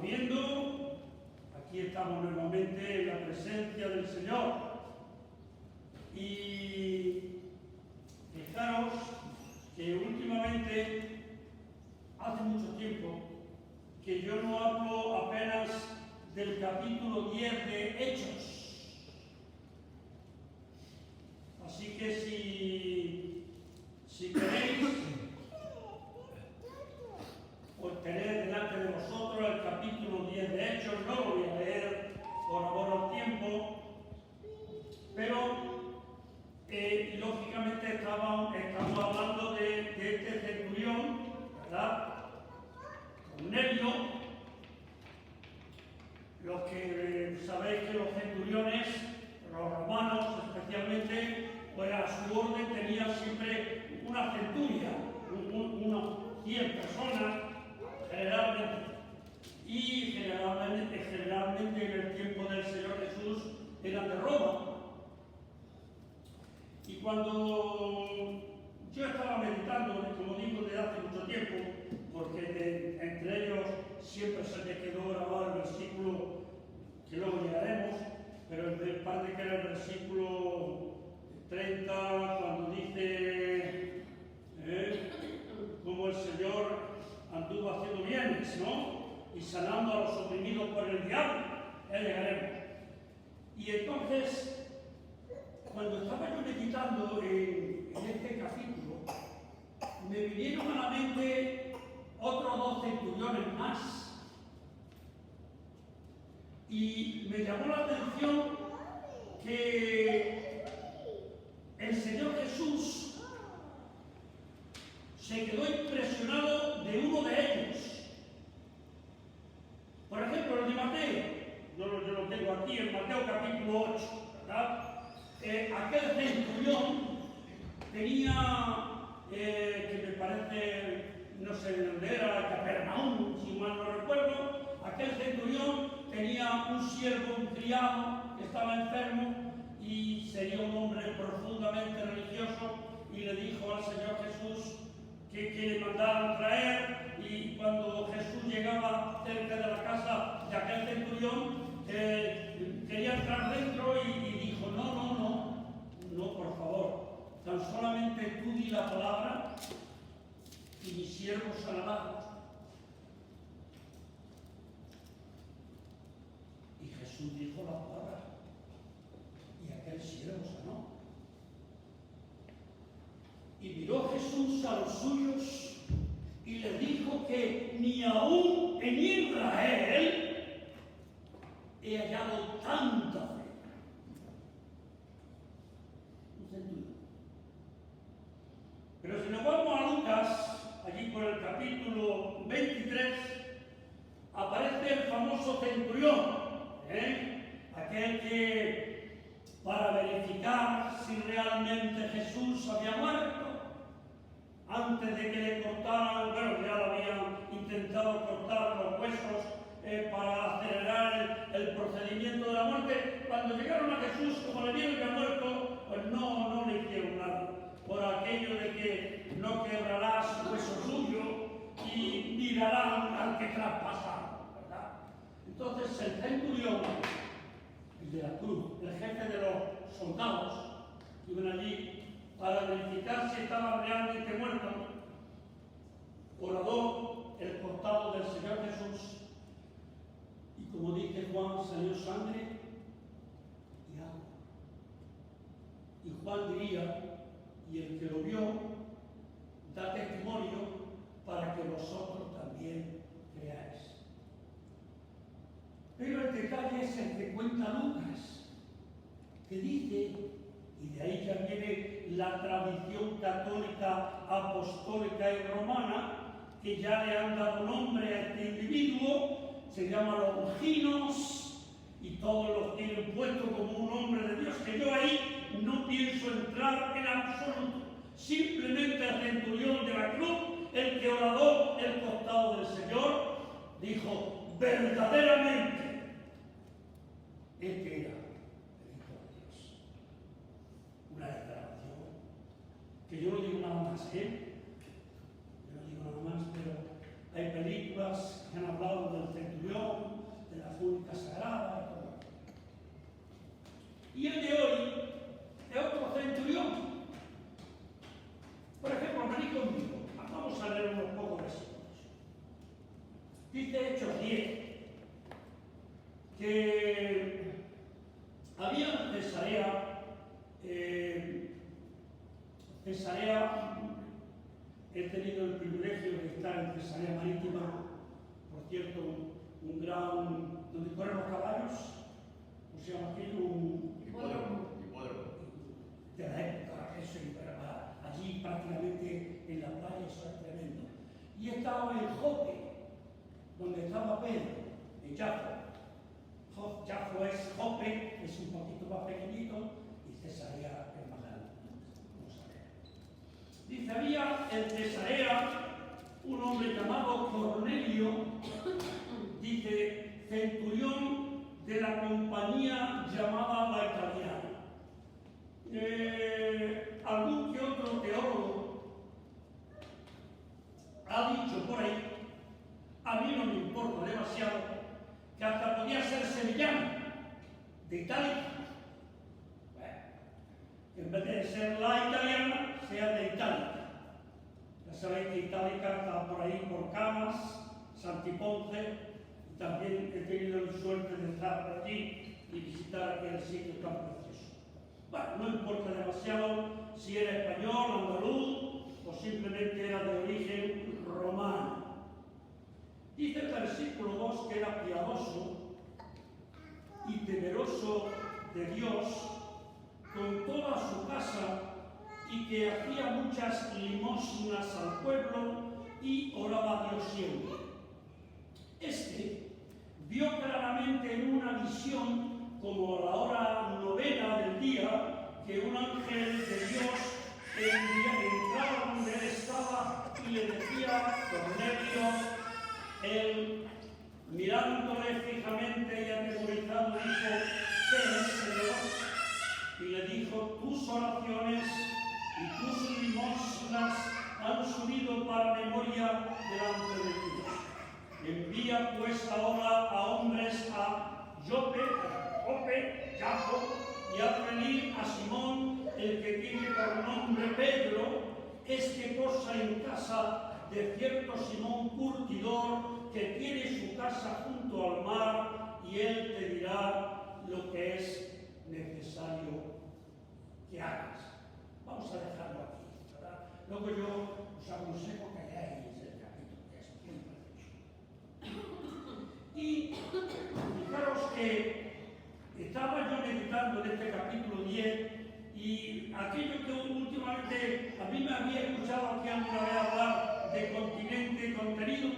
comiendo. Aquí estamos nuevamente en la presencia del Señor. Y fijaros que últimamente, hace mucho tiempo, que yo no hablo apenas del capítulo 10 de Hechos. Así que si queréis, pues tener delante de vosotros el capítulo 10 de Hechos. No lo voy a leer por amor al tiempo, pero lógicamente estamos hablando de este centurión, ¿verdad? Cornelio. Los que sabéis que los centuriones, los romanos especialmente, pues a su orden tenían siempre una centuria, unas 100 personas generalmente. Y generalmente en el tiempo del Señor Jesús eran de Roma. Y cuando yo estaba meditando, como digo, desde hace mucho tiempo, porque entre ellos siempre se me quedó grabado el versículo que luego llegaremos, pero el parte que era el versículo 30, cuando dice cómo el Señor anduvo haciendo bienes, ¿no? Y sanando a los oprimidos por el diablo, ya llegaremos. Y entonces, cuando estaba yo meditando en este capítulo, me vinieron a la mente otros 2 centuriones más. Y me llamó la atención que el Señor Jesús se quedó impresionado de uno de ellos. Por ejemplo, el de Mateo. Yo lo tengo aquí en Mateo capítulo 8, ¿verdad? Aquel centurión tenía, que me parece, no sé de dónde era, Capernaum, si mal no recuerdo. Aquel centurión tenía un siervo, un criado, que estaba enfermo y sería un hombre profundamente religioso, y le dijo al Señor Jesús que le mandaran traer. Y cuando Jesús llegaba cerca de la casa de aquel centurión, quería entrar dentro y dijo: no, por favor, tan solamente tú di la palabra y mi siervo sanará. Y Jesús dijo la palabra y aquel siervo sanó. Y miró Jesús a los suyos y les dijo que ni aún en Israel he hallado tanta fe. Un centurión. Pero si nos vamos a Lucas, allí por el capítulo 23, aparece el famoso centurión, aquel que, para verificar si realmente Jesús había muerto, antes de que le cortaran, bueno, ya le habían intentado cortar los huesos para acelerar el procedimiento de la muerte. Cuando llegaron a Jesús, como le vieron que ha muerto, pues no le hicieron nada, por aquello de que no quebrarás hueso suyo y mirarán al que traspasaron, ¿verdad? Entonces el centurión, el de la cruz, el jefe de los soldados que iban allí para verificar si estaba realmente muerto, horadó el costado del Señor Jesús, y como dice Juan, salió sangre y agua. Y Juan diría, y el que lo vio da testimonio para que vosotros también creáis. Pero el detalle es el que cuenta Lucas, que dice, y de ahí ya viene la tradición católica, apostólica y romana, que ya le han dado nombre a este individuo, se llama Longinos, y todos los tienen puesto como un hombre de Dios, que yo ahí no pienso entrar en absoluto. Simplemente el centurión de la cruz, el que horadó el costado del Señor, dijo: verdaderamente, este era el Hijo de Dios. Una declaración que yo no digo nada más, yo no digo nada más, pero hay películas que han hablado del centurión, de Hechos 10, que había en Cesarea, he tenido el privilegio de estar en Cesarea Marítima, por cierto, un gran, donde corren los caballos, ¿cómo se llama aquello? Un Hipódromo. De la época, eso, allí prácticamente en la playa, eso es tremendo. Y estaba en Jope, donde estaba Pedro, en Jafo. Jafo es Jope, es un poquito más pequeñito, y Cesarea es más grande. Vamos a ver. Dice, había en Cesarea un hombre llamado Cornelio, dice, centurión de la compañía llamada La Italiana. Algún que otro teólogo ha dicho por ahí, a mí no me importa demasiado, que hasta podía ser sevillano, de Italia. Bueno, que en vez de ser la italiana, sea de Italia. Ya sabéis que Itálica está por ahí por Camas, Santiponce, y también he tenido la suerte de estar por allí y visitar aquel sitio tan precioso. Bueno, no importa demasiado si era español, andaluz o simplemente era de origen romano. Dice el versículo 2 que era piadoso y temeroso de Dios con toda su casa y que hacía muchas limosnas al pueblo y oraba a Dios siempre. Este vio claramente en una visión, como a la hora novena del día, que un ángel de Dios entraba donde él estaba y le decía, Cornelio. Él, mirándole fijamente y atemorizado, dijo, ¿qué es, Señor? Y le dijo, tus oraciones y tus limosnas han subido para memoria delante de Dios. Envía pues ahora a hombres a Jope, Jafo, y haz venir a Simón, el que tiene por nombre Pedro, que posa en casa de cierto Simón curtidor, que tiene su casa junto al mar, y él te dirá lo que es necesario que hagas. Vamos a dejarlo aquí, ¿verdad? Luego yo os aconsejo que leáis el capítulo, que es muy precioso. Y fijaros que estaba yo meditando en este capítulo 10 y aquello que últimamente a mí me había escuchado aquí alguna vez hablar de continente y contenido.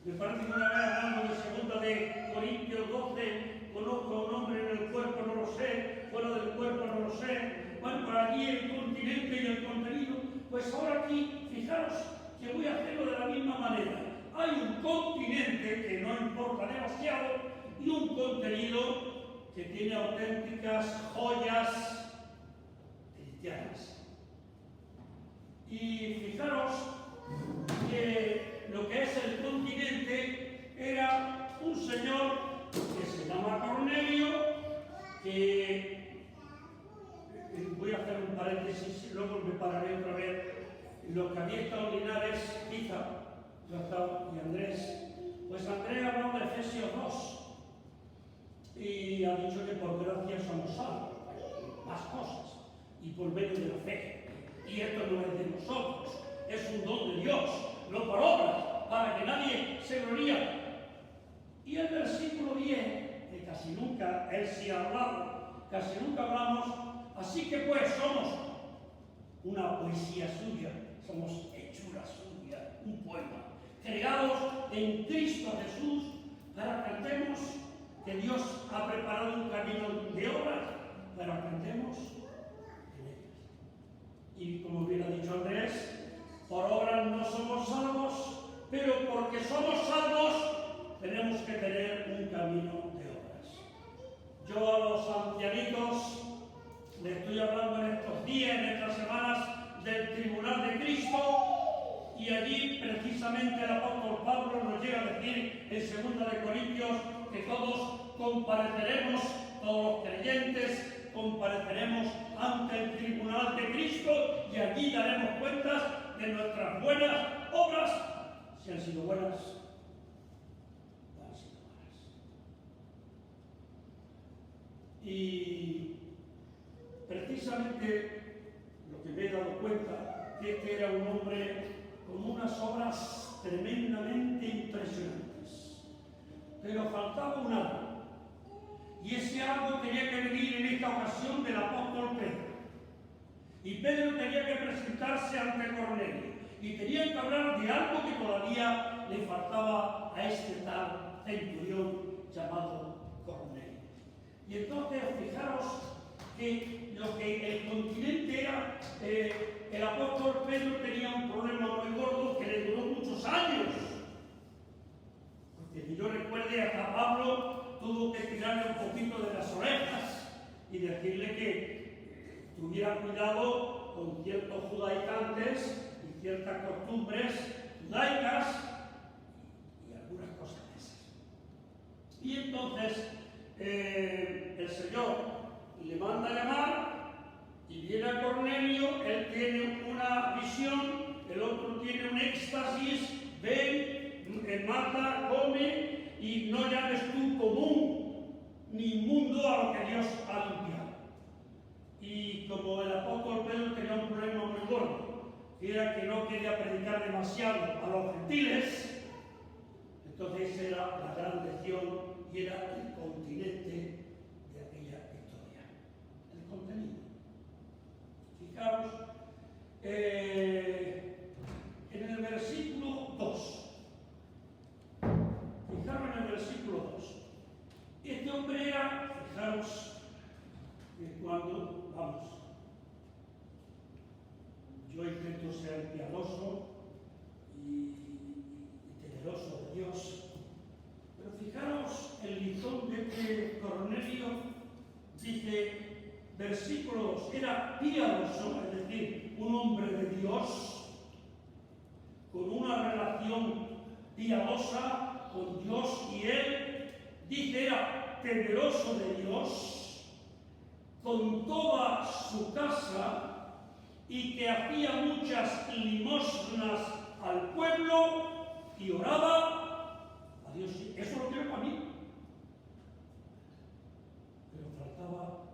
Me parece que una vez hablando de 2 Corintios 12, conozco a un hombre en el cuerpo, no lo sé, fuera del cuerpo, no lo sé. Bueno, por allí el continente y el contenido. Pues ahora aquí, fijaros que voy a hacerlo de la misma manera. Hay un continente que no importa demasiado y un contenido que tiene auténticas joyas cristianas. Y fijaros que lo que es el continente era un señor que se llama Cornelio, que voy a hacer un paréntesis, luego me pararé otra vez. Lo que había estado Linares, Pizza, y Andrés, pues Andrés ha hablado de Efesios 2 y ha dicho que por gracia somos salvos, más cosas, y por medio de la fe. Y esto no es de nosotros, es un don de Dios, no por obras, para que nadie se gloríe. Y el versículo 10, que casi nunca, él sí ha hablado, casi nunca hablamos, así que pues somos una poesía suya, somos hechura suya, un poema, creados en Cristo Jesús, para que cantemos que Dios ha preparado un camino de obras, para que cantemos en ellas. Y como bien ha dicho Andrés, por obras no somos salvos, pero porque somos salvos tenemos que tener un camino de obras. Yo a los ancianitos les estoy hablando en estos días, en estas semanas, del tribunal de Cristo, y allí precisamente el apóstol Pablo nos llega a decir en 2 Corintios que todos compareceremos, todos los creyentes compareceremos ante el tribunal de Cristo y allí daremos cuentas de nuestras buenas obras, si han sido buenas Y precisamente lo que me he dado cuenta es que era un hombre con unas obras tremendamente impresionantes, pero faltaba un algo, y ese algo tenía que venir en esta ocasión del apóstol Pedro. Y Pedro tenía que presentarse ante Cornelio, y tenía que hablar de algo que todavía le faltaba a este tal centurión llamado Cornelio. Y entonces, fijaros que lo que el continente era, el apóstol Pedro tenía un problema muy gordo que le duró muchos años. Porque si yo recuerde, hasta Pablo tuvo que tirarle un poquito de las orejas y decirle que tuviera cuidado con ciertos judaicantes y ciertas costumbres judaicas y algunas cosas de esas. Y entonces el Señor le manda a llamar y viene a Cornelio. Él tiene una visión, el otro tiene un éxtasis. Ven, mata, come, y no llames tú común ni inmundo a lo que Dios ha limpiado. Y como el apóstol Pedro tenía un problema muy gordo, que era que no quería predicar demasiado a los gentiles, entonces era la gran lección y era el continente de aquella historia, el contenido. Fijaros en el versículo 2. Fijaros en el versículo 2. Este hombre era, fijaros, cuando, vamos, yo intento ser piadoso y temeroso de Dios, pero fijaros el listón de este Cornelio. Dice, versículo 2, era piadoso, es decir, un hombre de Dios, con una relación piadosa con Dios y él. Dice, era temeroso de Dios, con toda su casa, y que hacía muchas limosnas al pueblo y oraba a Dios. Eso lo quiero para mí. Pero faltaba algo.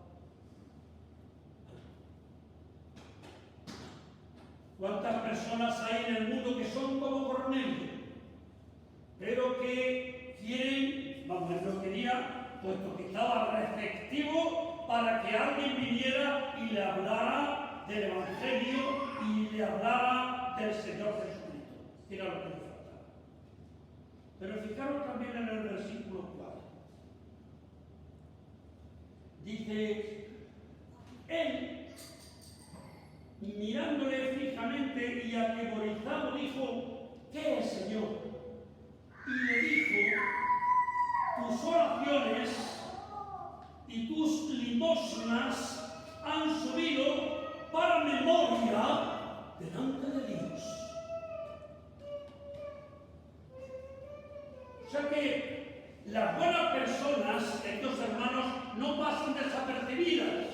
¿Cuántas personas hay en el mundo que son como Cornelio, pero que quieren, vamos, él no quería, puesto que estaba receptivo para que alguien viniera y le hablara del Evangelio y le hablara del Señor Jesucristo? Era lo que le faltaba. Pero fijaros también en el versículo 4. Dice, él, mirándole fijamente y atemorizado, dijo, ¿qué es, Señor? Y le dijo, tus oraciones y tus limosnas han subido para memoria delante de Dios. O sea que las buenas personas, estos hermanos, no pasan desapercibidas.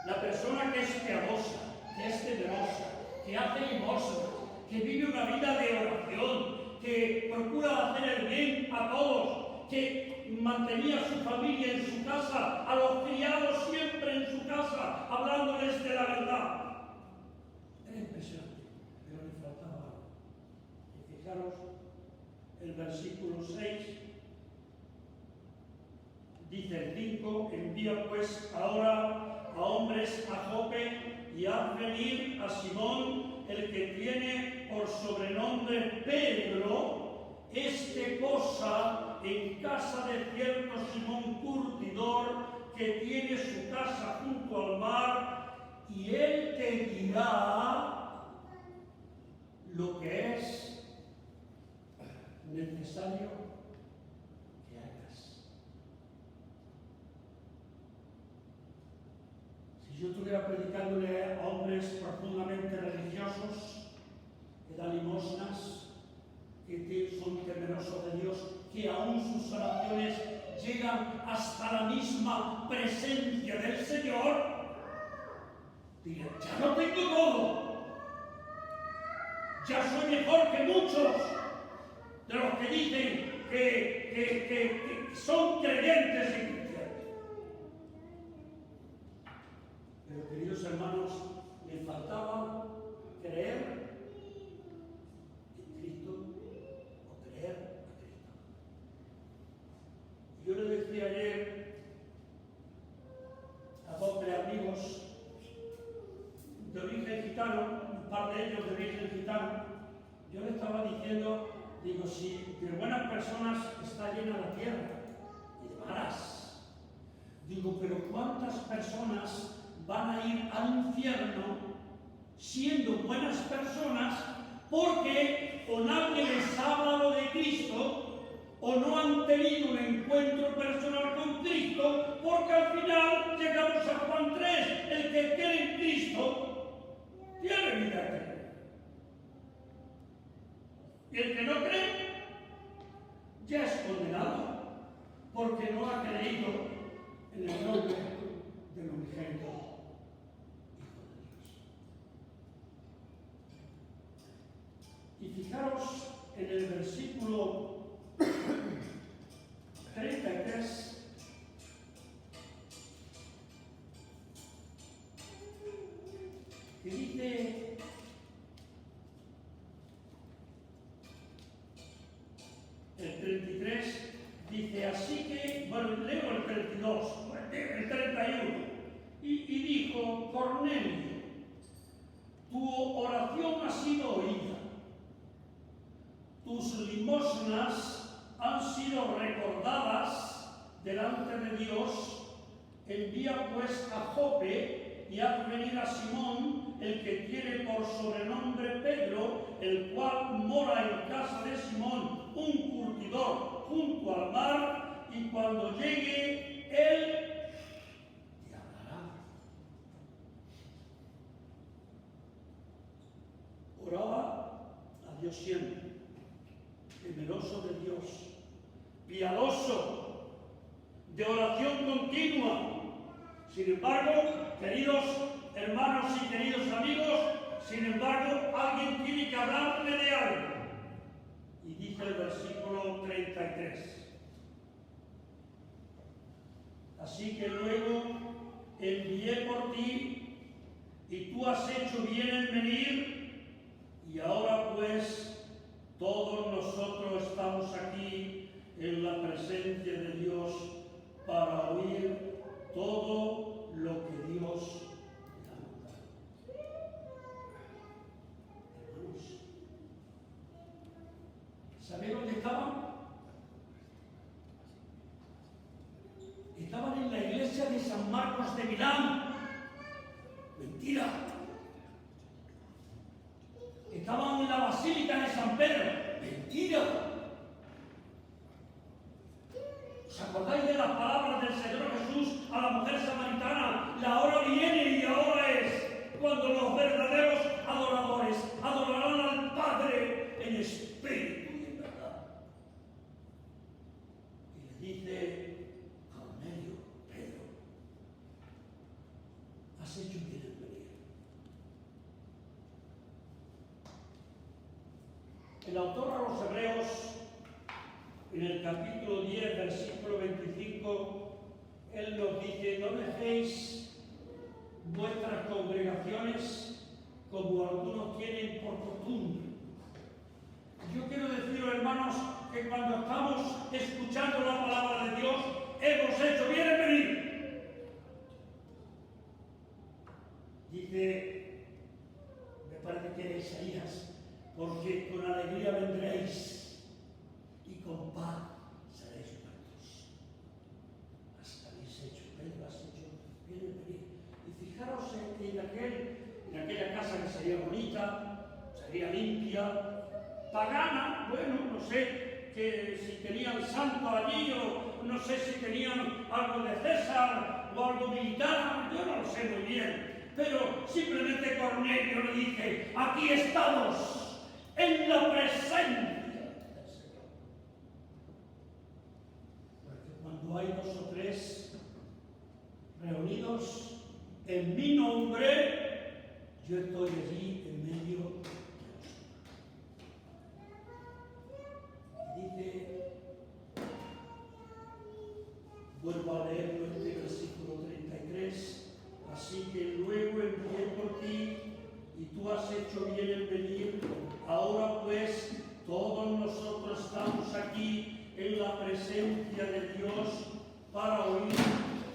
La persona que es piadosa, que es temerosa, que hace limosnas, que vive una vida de oración, que procura hacer el bien a todos, que mantenía a su familia en su casa, a los criados siempre en su casa, hablándoles de la verdad. Era impresionante, pero le faltaba algo. Y fijaros, el versículo 6, dice el 5, envía pues ahora a hombres a Jope y haz venir a Simón, el que tiene por sobrenombre Pedro. Este posa en casa de cierto Simón curtidor, que tiene su casa junto al mar, y él te dirá lo que es necesario que hagas. Si yo estuviera predicándole a hombres profundamente religiosos, que dan limosnas, que son temerosos de Dios, que aún sus oraciones llegan hasta la misma presencia del Señor, dirán, ya lo tengo todo, ya soy mejor que muchos de los que dicen que son creyentes y cristianos. queridos hermanos, le faltaba creer en Cristo o creer a Cristo. Yo le decía ayer a dos tres amigos de origen gitano, un par de ellos de origen gitano, yo le estaba diciendo, digo, si de buenas personas está llena la tierra y de malas, digo, pero ¿cuántas personas van a ir al infierno siendo buenas personas porque o nadie les ha hablado de Cristo o no han tenido un encuentro personal con Cristo, porque al final llegamos a Juan 3, el que cree en Cristo tiene vida eterna. Y el que no cree ya es condenado porque no ha creído en el nombre del unigénito Hijo de Dios. Y fijaros en el versículo 33, que dice: el 33 dice, así que, bueno, leo el 32, el 31, y dijo, Cornelio, tu oración ha sido oída, tus limosnas han sido recordadas delante de Dios, envía pues a Jope y haz venir a Simón, el que tiene por sobrenombre Pedro, el cual mora en casa de Simón, un curtidor junto al mar, y cuando llegue él te hablará. Oraba a Dios siempre, temeroso de Dios, piadoso, de oración continua. Sin embargo, queridos hermanos y queridos amigos, sin embargo, alguien tiene que hablarle de algo. Y dice el versículo 33. Así que luego envié por ti, y tú has hecho bien en venir, y ahora pues todos nosotros estamos aquí en la presencia de Dios para oír todo lo que Dios te ha mandado. Hermanos, ¿sabéis dónde estaban? Estaban en la iglesia de San Marcos de Milán. Mentira. Estaban en la basílica de San Pedro. Mentira. ¿Os acordáis de las palabras del Señor Jesús a la mujer samaritana? La hora viene y ahora es cuando los verdaderos adoradores adorarán al Padre en espíritu y en verdad. Y le dice, Cornelio, Pedro, has hecho bien en venir. El autor a los Hebreos, en el capítulo 10, versículo 25, él nos dice, no dejéis vuestras congregaciones como algunos tienen por costumbre. Yo quiero deciros, hermanos, que cuando estamos escuchando la palabra de Dios, hemos hecho bien en venir. Dice, me parece que era Isaías, porque con alegría vendréis y con paz seréis muertos. Habéis hecho, Pedro, has hecho bien en venir. Y fijaros en aquella casa que sería bonita, sería limpia, pagana, bueno, no sé que si tenían santo allí o no sé si tenían algo de César o algo militar, yo no lo sé muy bien, pero simplemente Cornelio le dice, aquí estamos, en la presencia. Cuando hay dos o tres reunidos en mi nombre, yo estoy allí en medio de vosotros. Y dice, vuelvo a leerlo este versículo 33, así que luego y tú has hecho bien en venir. Ahora pues todos nosotros estamos aquí en la presencia de Dios para oír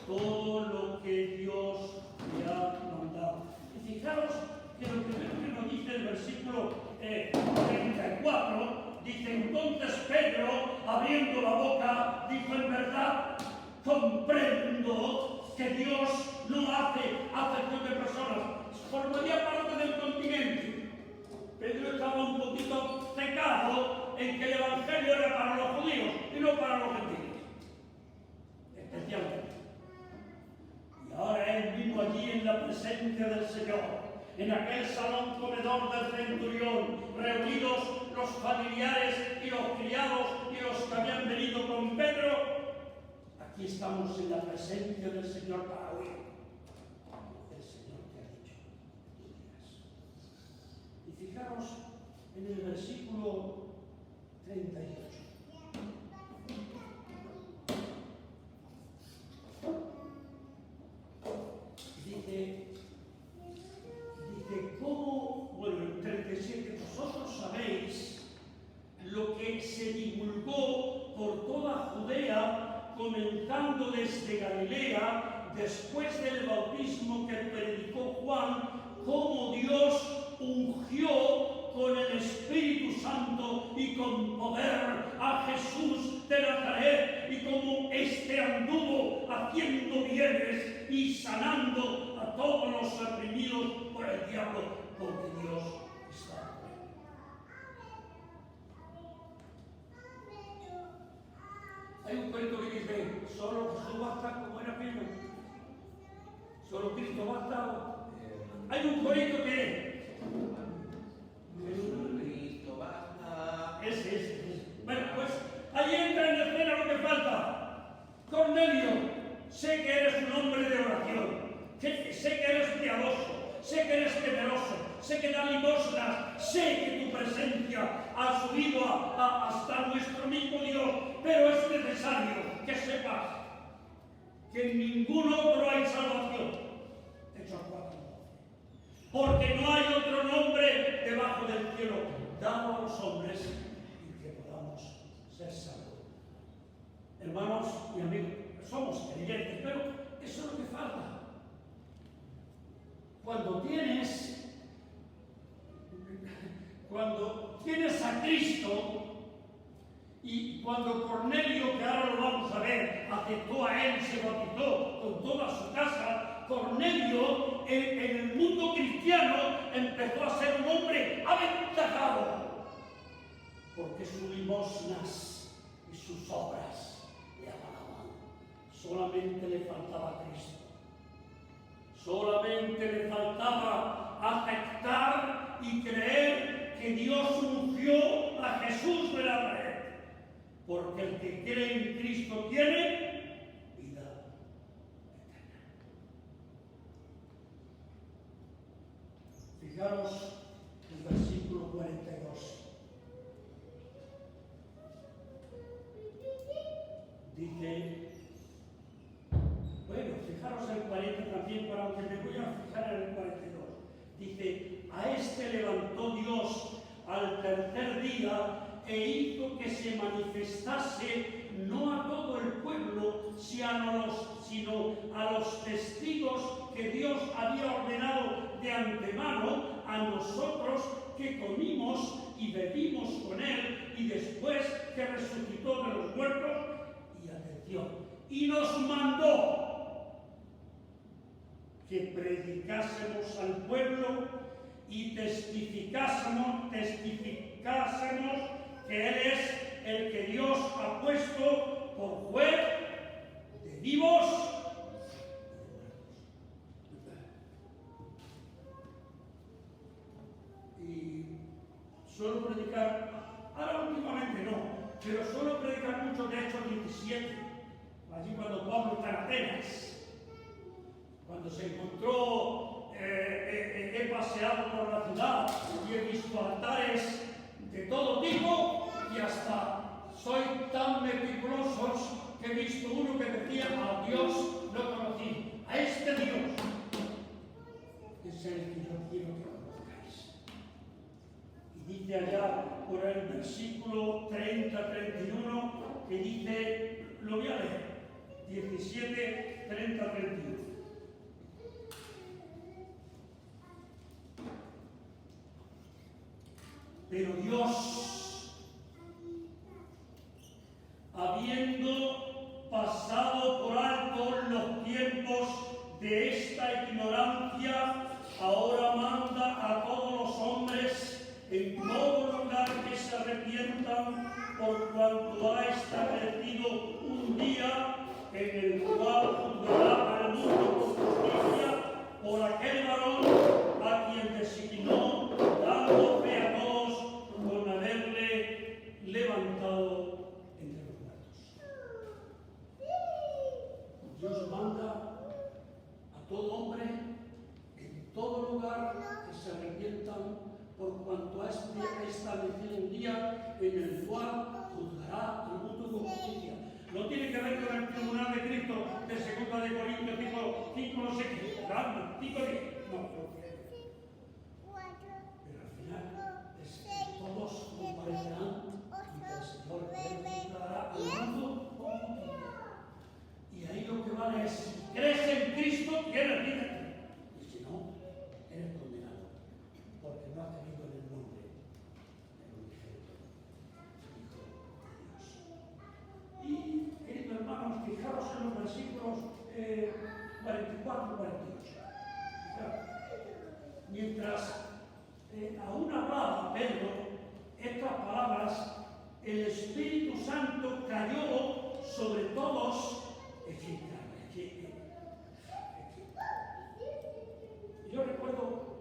todo lo que Dios le ha mandado. Y fijaros que lo primero que nos dice el versículo 34, dice: entonces Pedro, abriendo la boca, dijo: en verdad comprendo que Dios no hace acepción de personas. Formaría parte del continente. Pedro estaba un poquito cegado en que el evangelio era para los judíos y no para los gentiles, especialmente. Y ahora él vino allí en la presencia del Señor, en aquel salón comedor del centurión, reunidos los familiares y los criados y los que habían venido con Pedro. Aquí estamos en la presencia del Señor para oír el Señor te ha dicho. Y fijaros en el versículo 38. Dice, ¿cómo? Bueno, el 37, vosotros sabéis lo que se divulgó por toda Judea, comenzando desde Galilea, después del bautismo que predicó Juan, cómo Dios ungió con el Espíritu Santo y con poder a Jesús de Nazaret, y cómo éste anduvo haciendo bienes y sanando a todos los oprimidos por el diablo, porque Dios está con él. Hay un cuento que dice: solo Jesús basta, como era aquello. Solo Cristo basta. Hay un corito que Solo Cristo basta. ese. Bueno, pues ahí entra en escena lo que falta. Cornelio, sé que eres un hombre de oración, sé que eres piadoso, sé que eres temeroso, sé que da limosnas, sé que tu presencia ha subido hasta nuestro mismo Dios, pero es necesario que sepas que en ningún otro hay salvación. Hechos 4. Porque no hay otro nombre debajo del cielo dado a los hombres y que podamos ser salvos. Hermanos y amigos, somos creyentes, pero eso es lo que falta. Cuando tienes a Cristo, y cuando Cornelio, que ahora lo vamos a ver, aceptó a él, se bautizó con toda su casa, Cornelio en el mundo cristiano empezó a ser un hombre aventajado, porque sus limosnas y sus obras le alababan. Solamente le faltaba Cristo. Solamente le faltaba aceptar y creer que Dios ungió a Jesús de Nazaret. Porque el que cree en Cristo tiene vida eterna. Fijaros el versículo 42. Dice, bueno, fijaros el 40 también, para aunque me voy a fijar en el 42. Dice: a este levantó Dios al tercer día e hizo que se manifestase no a todo el pueblo, sino a los testigos que Dios había ordenado de antemano, a nosotros que comimos y bebimos con él, y después que resucitó de los muertos, y atención, y nos mandó que predicásemos al pueblo y testificásemos que Él es el que Dios ha puesto por juez de vivos y de muertos. Y suelo predicar, ahora últimamente no, pero suelo predicar mucho de Hechos 17, allí cuando Pablo está en Atenas, cuando se encontró, he paseado por la ciudad y he visto altares de todo tipo, y hasta soy tan meticuloso que he visto uno que decía: a Dios lo conocí, a este Dios es el que yo quiero que conozcáis. dice allá por el versículo 30-31, que dice, lo voy a leer, 17, 30, 31. Pero Dios, habiendo pasado por alto los tiempos de esta ignorancia, ahora manda a todos los hombres en todo lugar que se arrepientan, por cuanto ha establecido un día en el cual juzgará al mundo con justicia por aquel varón a quien designó, dando fe a todos con haberle levantado entre los muertos. Dios manda a todo hombre en todo lugar que se arrepientan, por cuanto ha establecido un día en el cual juzgará al mundo con justicia. No tiene que ver con el tribunal de Cristo de 2 de Corintios 5, no sé qué, 5, 10, no, pero al final es que todos comparecerán ante el Señor, que juzgará al mundo con justicia. Y ahí lo que vale es, si crees en Cristo, tienes vida eterna. Y si no, eres condenado, porque no has creído en el nombre del unigénito Hijo de Dios. Y, queridos hermanos, fijaros en los versículos 44 y 48. Mientras aún hablaba Pedro estas palabras, el Espíritu Santo cayó sobre todos. Yo recuerdo,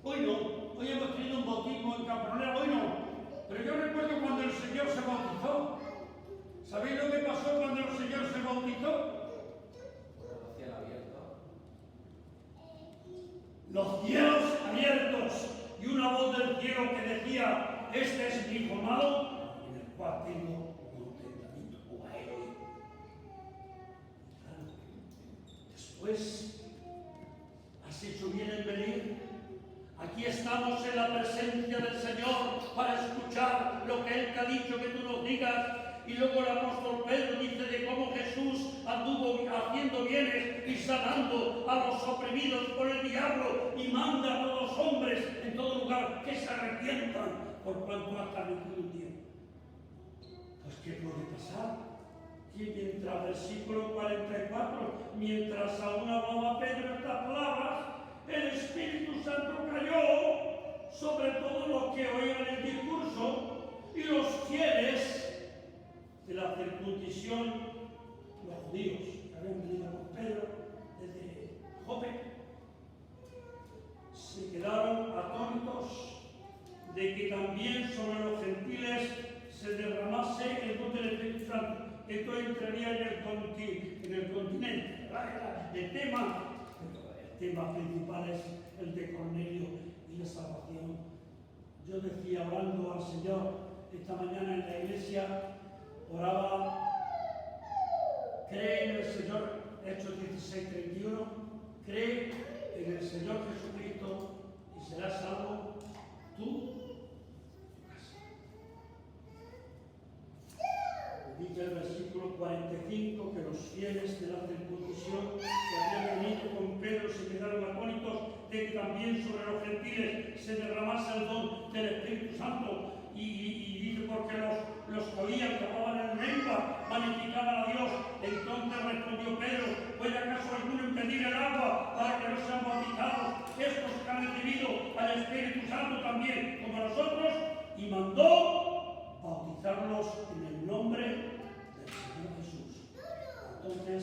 hoy hemos tenido un bautismo en Campanera, hoy no, pero yo recuerdo cuando el Señor se bautizó. ¿Sabéis lo que pasó cuando el Señor se bautizó? Los cielos abiertos y una voz del cielo que decía, este es mi Hijo amado, en el cual tengo contentamiento. Después, has hecho bien en venir. Aquí estamos en la presencia del Señor para escuchar lo que Él te ha dicho que tú nos digas. Y luego el apóstol Pedro dice de cómo Jesús anduvo haciendo bienes y sanando a los oprimidos por el diablo, y manda a todos los hombres en todo lugar que se arrepientan, por cuanto ha establecido un día. Pues ¿qué puede pasar? Que mientras, versículo 44, mientras aún hablaba Pedro estas palabras, el Espíritu Santo cayó sobre todos los que oían el discurso, y los fieles de la circuncisión, los judíos que habían venido con Pedro desde Jope, se quedaron atónitos de que también sobre los gentiles se derramase el don del Espíritu Santo. Esto entraría en el continente. El tema principal es el de Cornelio y la salvación. Yo decía, orando al Señor esta mañana en la iglesia, oraba, cree en el Señor, Hechos 16:31, cree en el Señor Jesucristo y serás salvo tú y tu casa. Dice el versículo 45 que los fieles de la circuncisión que habían venido con Pedro se quedaron atónitos de que también sobre los gentiles se derramase el don del Espíritu Santo. Y dice, porque los que oían que hablaban en lengua magnificaban a Dios. Entonces respondió Pedro, ¿puede acaso alguno impedir el agua para que no sean bautizados estos que han recibido al Espíritu Santo también como nosotros? Y mandó bautizarlos en el nombre del Señor Jesús. Entonces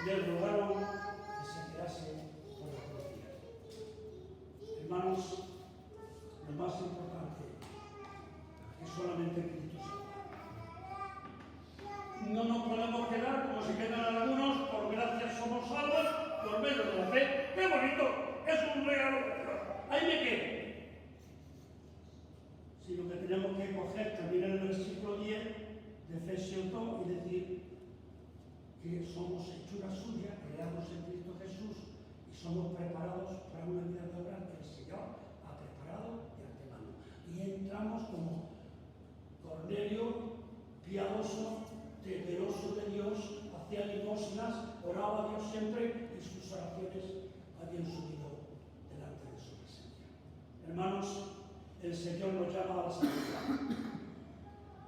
le rogaron que se quedase con la policía. Hermanos, lo más importante es solamente Cristo salva. No nos podemos quedar como si quedan algunos, por gracia somos salvos, por medio de la fe. ¡Qué bonito! Es un regalo de Dios. Ahí me quedo. Sino que tenemos que coger también el versículo 10 de Efesios 2 y decir que somos hechura suya, creados en Cristo Jesús, y somos preparados para una vida de obra que el Señor ha preparado de antemano. Y entramos como Cornelio, piadoso, temeroso de Dios, hacía limosnas, oraba a Dios siempre y sus oraciones habían subido delante de su presencia. Hermanos, el Señor nos llama a la santidad.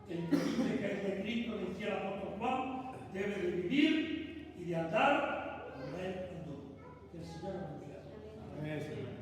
El que dice que es de Cristo, decía el apóstol Juan, debe de vivir y de andar como Él andó. Que el Señor nos bendiga. Amén.